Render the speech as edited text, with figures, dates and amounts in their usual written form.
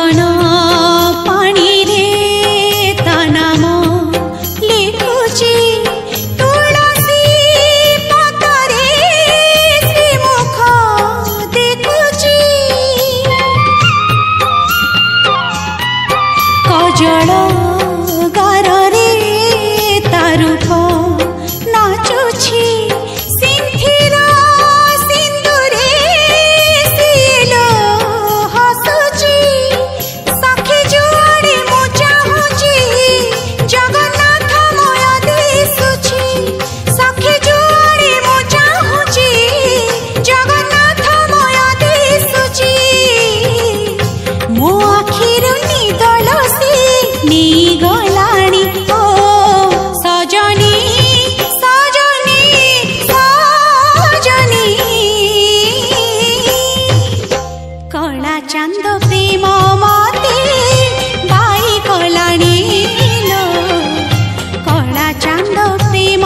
कंकण पानी रे ता नाम लिखुची तुलसी पतरे श्रीमुख देखुची कजल गारे ता रूप नाचुची सिंथिरा सिंदूरे सिलो हसुची सखी जुआड़े मु चाहुची जगन्नाथ मय दिसुची सखी जुआड़े मु चाहुची जगन्नाथ मय दिसुची मो आखिरु निदल से नी गलाणी ओ सजनी सजनी सजनी कला चांद प्रेम मते बाई कलाणी लो कला चांद प्रेम